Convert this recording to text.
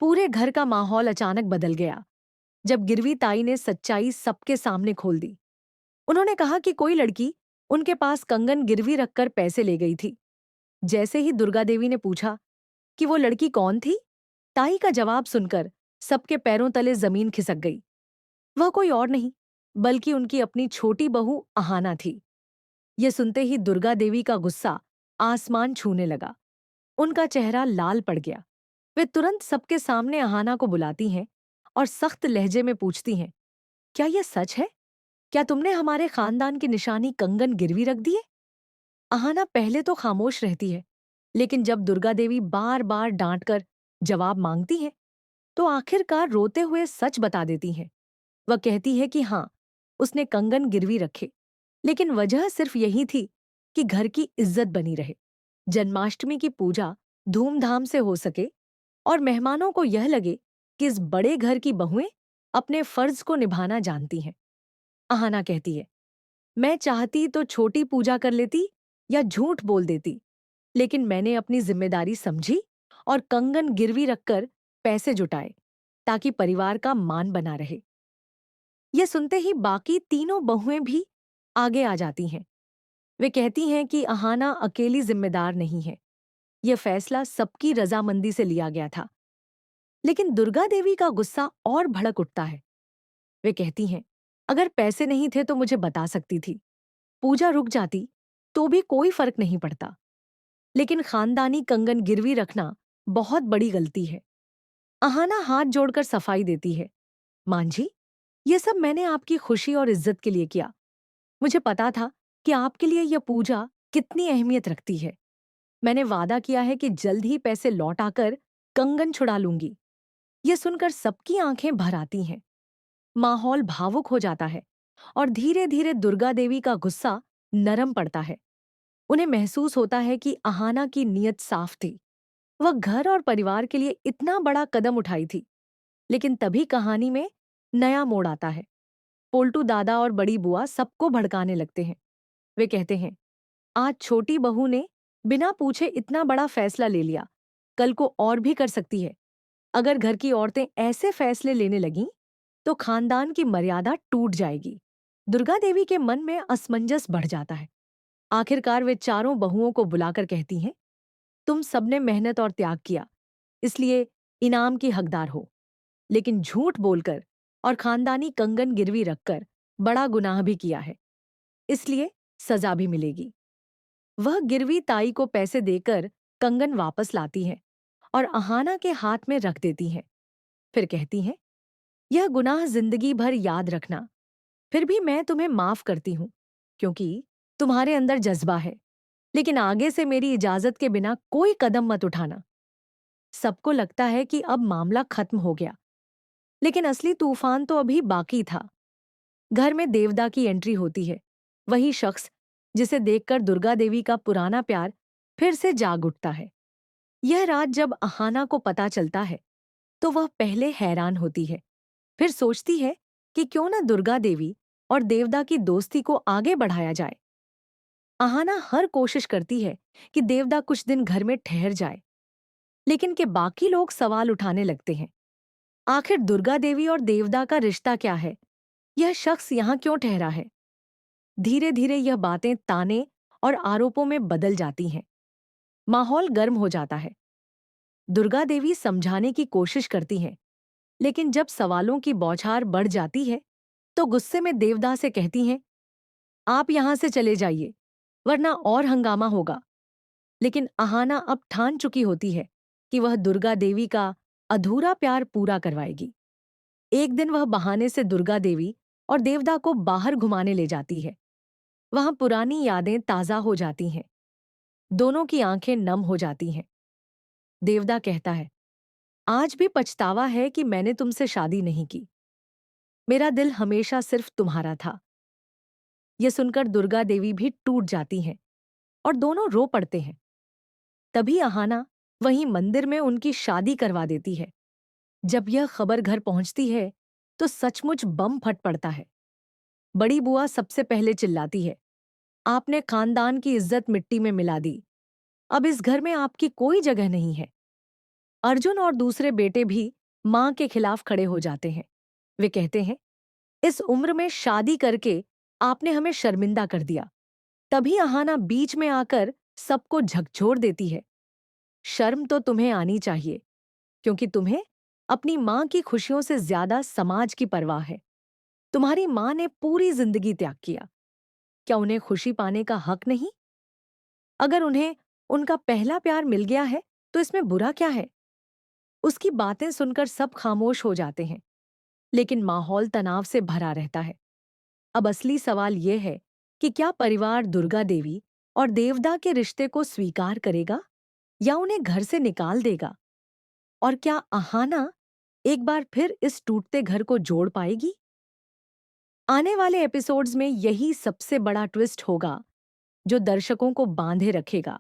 पूरे घर का माहौल अचानक बदल गया जब गिरवी ताई ने सच्चाई सबके सामने खोल दी। उन्होंने कहा कि कोई लड़की उनके पास कंगन गिरवी रखकर पैसे ले गई थी। जैसे ही दुर्गा देवी ने पूछा कि वो लड़की कौन थी, ताई का जवाब सुनकर सबके पैरों तले जमीन खिसक गई। वह कोई और नहीं बल्कि उनकी अपनी छोटी बहू अहाना थी। ये सुनते ही दुर्गा देवी का गुस्सा आसमान छूने लगा। उनका चेहरा लाल पड़ गया। वे तुरंत सबके सामने अहाना को बुलाती हैं और सख्त लहजे में पूछती हैं, क्या यह सच है? क्या तुमने हमारे खानदान की निशानी कंगन गिरवी रख दिए? अहाना पहले तो खामोश रहती है, लेकिन जब दुर्गा देवी बार बार डांट कर जवाब मांगती हैं, तो आखिरकार रोते हुए सच बता देती हैं। वह कहती है कि हाँ, उसने कंगन गिरवी रखे, लेकिन वजह सिर्फ यही थी कि घर की इज्जत बनी रहे, जन्माष्टमी की पूजा धूमधाम से हो सके और मेहमानों को यह लगे कि इस बड़े घर की बहुएं अपने फर्ज को निभाना जानती हैं। अहाना कहती है, मैं चाहती तो छोटी पूजा कर लेती या झूठ बोल देती, लेकिन मैंने अपनी जिम्मेदारी समझी और कंगन गिरवी रखकर पैसे जुटाए ताकि परिवार का मान बना रहे। यह सुनते ही बाकी तीनों बहुएं भी आगे आ जाती हैं। वे कहती हैं कि अहाना अकेली जिम्मेदार नहीं है, यह फैसला सबकी रजामंदी से लिया गया था। लेकिन दुर्गा देवी का गुस्सा और भड़क उठता है। वे कहती हैं, अगर पैसे नहीं थे तो मुझे बता सकती थी, पूजा रुक जाती तो भी कोई फर्क नहीं पड़ता। लेकिन खानदानी कंगन गिरवी रखना बहुत बड़ी गलती है। अहाना हाथ जोड़कर सफाई देती है, मां जी, ये सब मैंने आपकी खुशी और इज्जत के लिए किया। मुझे पता था कि आपके लिए यह पूजा कितनी अहमियत रखती है। मैंने वादा किया है कि जल्द ही पैसे लौट आकर कंगन छुड़ा लूंगी। यह सुनकर सबकी आंखें भर आती हैं। माहौल भावुक हो जाता है और धीरे धीरे दुर्गा देवी का गुस्सा नरम पड़ता है। उन्हें महसूस होता है कि अहाना की नीयत साफ थी। वह घर और परिवार के लिए इतना बड़ा कदम उठाई थी। लेकिन तभी कहानी में नया मोड़ आता है। पोल्टू दादा और बड़ी बुआ सबको भड़काने लगते हैं। वे कहते हैं, आज छोटी बहू ने बिना पूछे इतना बड़ा फैसला ले लिया, कल को और भी कर सकती है। अगर घर की औरतें ऐसे फैसले लेने लगीं, तो खानदान की मर्यादा टूट जाएगी। दुर्गा देवी के मन में असमंजस बढ़ जाता है। आखिरकार वे चारों बहुओं को बुलाकर कहती हैं, तुम सबने मेहनत और त्याग किया, इसलिए इनाम की हकदार हो। लेकिन झूठ बोलकर और खानदानी कंगन गिरवी रखकर बड़ा गुनाह भी किया है, इसलिए सजा भी मिलेगी। वह गिरवी ताई को पैसे देकर कंगन वापस लाती है और अहाना के हाथ में रख देती है। फिर कहती हैं, यह गुनाह जिंदगी भर याद रखना। फिर भी मैं तुम्हें माफ करती हूं, क्योंकि तुम्हारे अंदर जज्बा है। लेकिन आगे से मेरी इजाजत के बिना कोई कदम मत उठाना। सबको लगता है कि अब मामला खत्म हो गया, लेकिन असली तूफान तो अभी बाकी था। घर में देवदा की एंट्री होती है, वही शख्स जिसे देखकर दुर्गा देवी का पुराना प्यार फिर से जाग उठता है। यह रात जब अहाना को पता चलता है, तो वह पहले हैरान होती है, फिर सोचती है कि क्यों न दुर्गा देवी और देवदा की दोस्ती को आगे बढ़ाया जाए। अहाना हर कोशिश करती है कि देवदा कुछ दिन घर में ठहर जाए, लेकिन के बाकी लोग सवाल उठाने लगते हैं। आखिर दुर्गा देवी और देवदा का रिश्ता क्या है? यह शख्स यहाँ क्यों ठहरा है? धीरे धीरे यह बातें ताने और आरोपों में बदल जाती हैं। माहौल गर्म हो जाता है। दुर्गा देवी समझाने की कोशिश करती हैं, लेकिन जब सवालों की बौछार बढ़ जाती है, तो गुस्से में देवदा से कहती हैं, आप यहां से चले जाइए, वरना और हंगामा होगा। लेकिन अहाना अब ठान चुकी होती है कि वह दुर्गा देवी का अधूरा प्यार पूरा करवाएगी। एक दिन वह बहाने से दुर्गा देवी और देवदा को बाहर घुमाने ले जाती है। वहां पुरानी यादें ताजा हो जाती हैं। दोनों की आंखें नम हो जाती हैं। देवदा कहता है, आज भी पछतावा है कि मैंने तुमसे शादी नहीं की। मेरा दिल हमेशा सिर्फ तुम्हारा था। यह सुनकर दुर्गा देवी भी टूट जाती हैं और दोनों रो पड़ते हैं। तभी अहाना वहीं मंदिर में उनकी शादी करवा देती है। जब यह खबर घर पहुंचती है, तो सचमुच बम फट पड़ता है। बड़ी बुआ सबसे पहले चिल्लाती है, आपने खानदान की इज्जत मिट्टी में मिला दी। अब इस घर में आपकी कोई जगह नहीं है। अर्जुन और दूसरे बेटे भी मां के खिलाफ खड़े हो जाते हैं। वे कहते हैं, इस उम्र में शादी करके आपने हमें शर्मिंदा कर दिया। तभी अहाना बीच में आकर सबको झकझोर देती है। शर्म तो तुम्हें आनी चाहिए, क्योंकि तुम्हें अपनी मां की खुशियों से ज्यादा समाज की परवाह है। तुम्हारी मां ने पूरी जिंदगी त्याग किया। क्या उन्हें खुशी पाने का हक नहीं? अगर उन्हें उनका पहला प्यार मिल गया है तो इसमें बुरा क्या है? उसकी बातें सुनकर सब खामोश हो जाते हैं, लेकिन माहौल तनाव से भरा रहता है। अब असली सवाल यह है कि क्या परिवार दुर्गा देवी और देवदा के रिश्ते को स्वीकार करेगा या उन्हें घर से निकाल देगा? और क्या अहाना एक बार फिर इस टूटते घर को जोड़ पाएगी? आने वाले एपिसोड्स में यही सबसे बड़ा ट्विस्ट होगा जो दर्शकों को बांधे रखेगा।